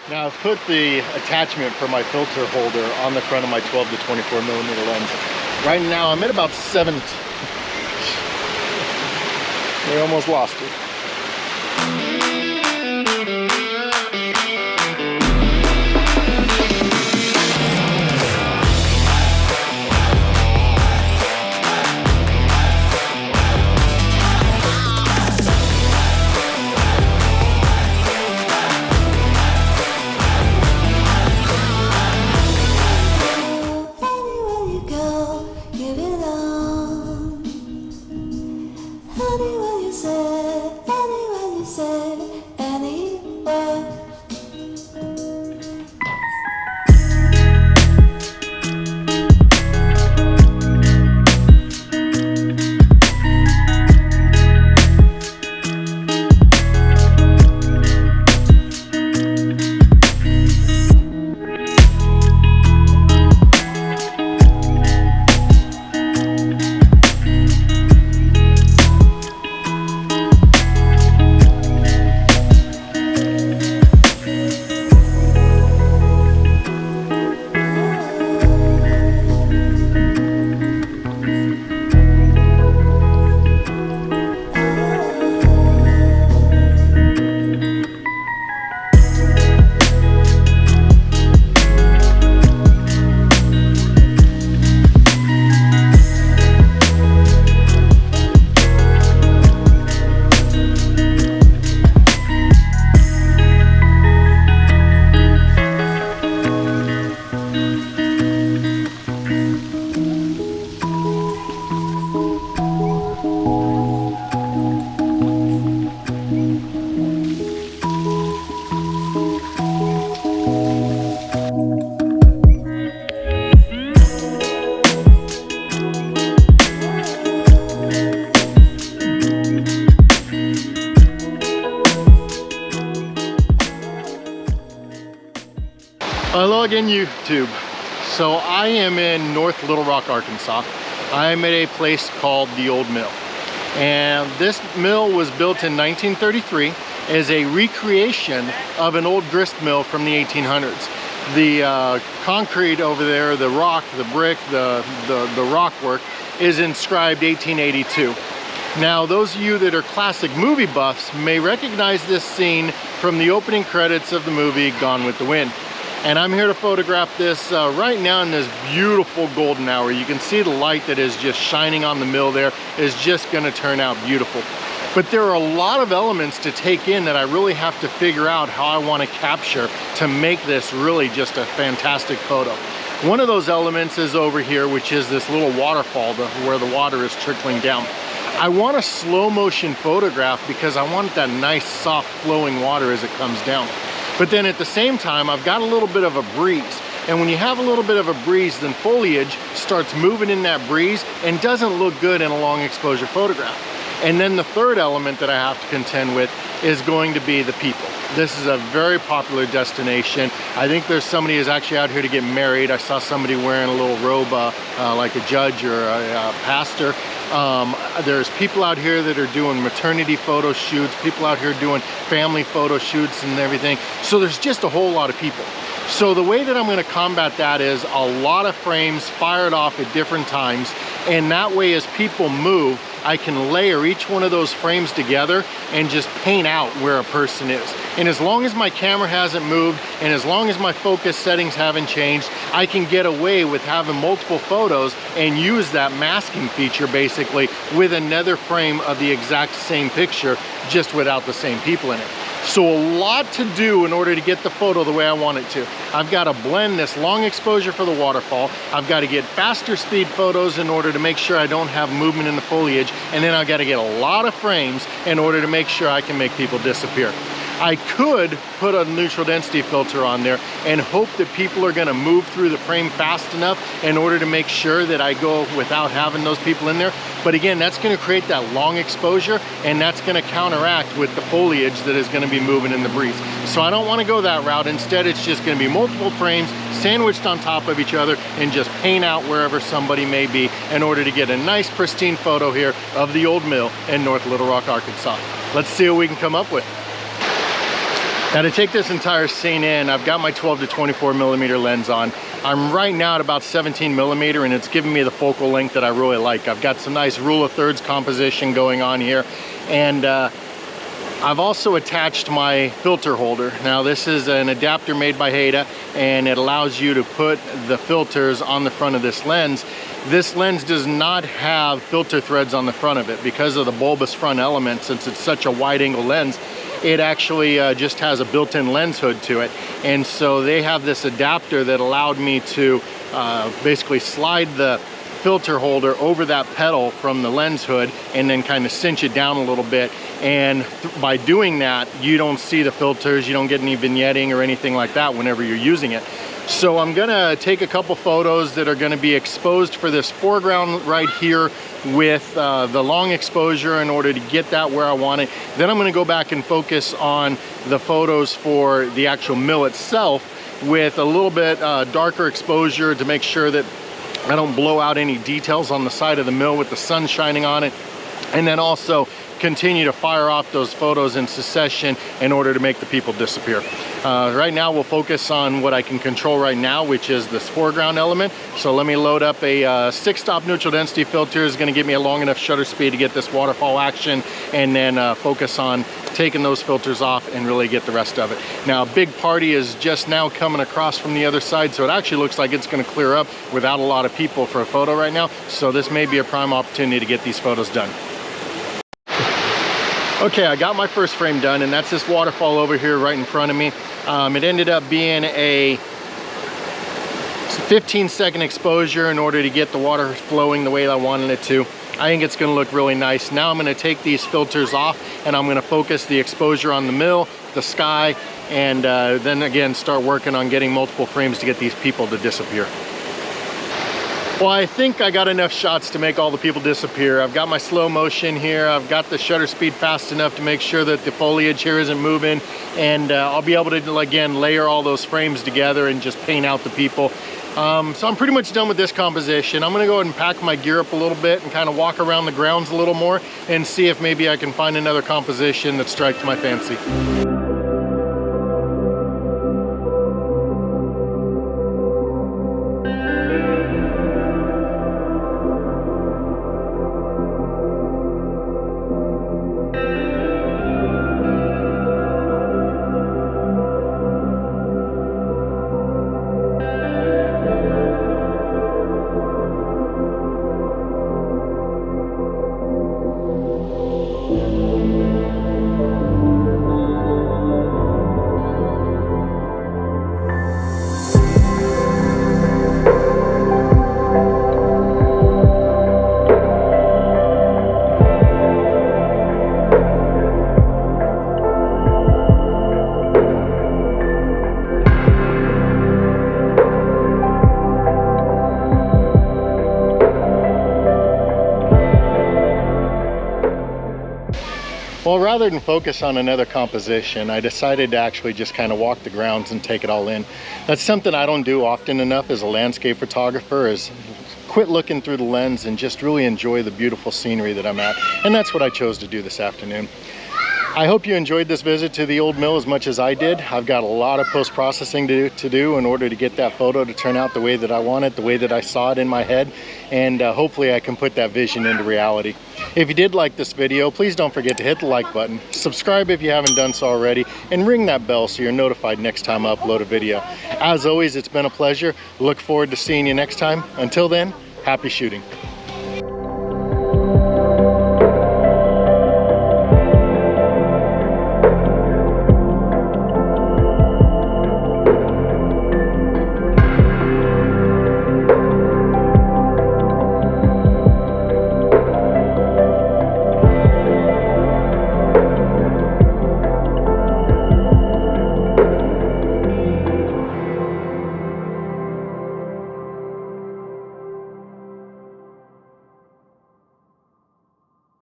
Now I've put the attachment for my filter holder on the front of my 12 to 24 millimeter lens. Right now I'm at about 7. We almost lost it. Hello again, YouTube. So I am in North Little Rock, Arkansas. I'm at a place called the Old Mill. And this mill was built in 1933 as a recreation of an old grist mill from the 1800s. The concrete over there, the rock, the brick, the rock work is inscribed 1882. Now, those of you that are classic movie buffs may recognize this scene from the opening credits of the movie Gone with the Wind. And I'm here to photograph this right now in this beautiful golden hour. You can see the light that is just shining on the mill there is just gonna turn out beautiful. But there are a lot of elements to take in that I really have to figure out how I want to capture to make this really just a fantastic photo. One of those elements is over here, which is this little waterfall where the water is trickling down. I want a slow motion photograph because I want that nice soft flowing water as it comes down. But then at the same time, I've got a little bit of a breeze. And when you have a little bit of a breeze, then foliage starts moving in that breeze and doesn't look good in a long exposure photograph. And then the third element that I have to contend with is going to be the people. This is a very popular destination. I think there's somebody who's actually out here to get married. I saw somebody wearing a little robe like a judge or a pastor. There's people out here that are doing maternity photo shoots, people out here doing family photo shoots and everything. So there's just a whole lot of people. So the way that I'm going to combat that is a lot of frames fired off at different times, and that way as people move, I can layer each one of those frames together and just paint out where a person is. And as long as my camera hasn't moved and as long as my focus settings haven't changed, I can get away with having multiple photos and use that masking feature basically with another frame of the exact same picture, just without the same people in it. So a lot to do in order to get the photo the way I want it to. I've got to blend this long exposure for the waterfall. I've got to get faster speed photos in order to make sure I don't have movement in the foliage. And then I've got to get a lot of frames in order to make sure I can make people disappear. I could put a neutral density filter on there and hope that people are gonna move through the frame fast enough in order to make sure that I go without having those people in there. But again, that's gonna create that long exposure and that's gonna counteract with the foliage that is gonna be moving in the breeze. So I don't wanna go that route. Instead, it's just gonna be multiple frames sandwiched on top of each other and just paint out wherever somebody may be in order to get a nice pristine photo here of the old mill in North Little Rock, Arkansas. Let's see what we can come up with. Now to take this entire scene in, I've got my 12 to 24 millimeter lens on. I'm right now at about 17 millimeter and it's giving me the focal length that I really like. I've got some nice rule of thirds composition going on here. And I've also attached my filter holder. Now this is an adapter made by Haida and it allows you to put the filters on the front of this lens. This lens does not have filter threads on the front of it because of the bulbous front element. Since it's such a wide angle lens, it actually just has a built-in lens hood to it. And so they have this adapter that allowed me to basically slide the filter holder over that pedal from the lens hood and then kind of cinch it down a little bit. And by doing that, you don't see the filters, you don't get any vignetting or anything like that whenever you're using it. So I'm gonna take a couple photos that are gonna be exposed for this foreground right here with the long exposure in order to get that where I want it. Then I'm gonna go back and focus on the photos for the actual mill itself with a little bit darker exposure to make sure that I don't blow out any details on the side of the mill with the sun shining on it. And then also continue to fire off those photos in succession in order to make the people disappear. Right now we'll focus on what I can control right now, which is this foreground element. So let me load up a 6-stop neutral density filter. Is going to give me a long enough shutter speed to get this waterfall action, and then focus on taking those filters off and really get the rest of it. Now a big party is just now coming across from the other side, so it actually looks like it's going to clear up without a lot of people for a photo right now. So this may be a prime opportunity to get these photos done. Okay, I got my first frame done, and that's this waterfall over here right in front of me. It ended up being a 15-second exposure in order to get the water flowing the way I wanted it to. I think it's gonna look really nice. Now I'm gonna take these filters off and I'm gonna focus the exposure on the mill, the sky, and then again start working on getting multiple frames to get these people to disappear. Well, I think I got enough shots to make all the people disappear. I've got my slow motion here. I've got the shutter speed fast enough to make sure that the foliage here isn't moving. And I'll be able to, again, layer all those frames together and just paint out the people. So I'm pretty much done with this composition. I'm gonna go ahead and pack my gear up a little bit and kind of walk around the grounds a little more and see if maybe I can find another composition that strikes my fancy. Well, rather than focus on another composition, I decided to actually just kind of walk the grounds and take it all in. That's something I don't do often enough as a landscape photographer, is quit looking through the lens and just really enjoy the beautiful scenery that I'm at. And that's what I chose to do this afternoon. I hope you enjoyed this visit to the old mill as much as I did. I've got a lot of post-processing to do in order to get that photo to turn out the way that I want it, the way that I saw it in my head, and hopefully I can put that vision into reality. If you did like this video, please don't forget to hit the like button, subscribe if you haven't done so already, and ring that bell so you're notified next time I upload a video. As always, it's been a pleasure. Look forward to seeing you next time. Until then, happy shooting.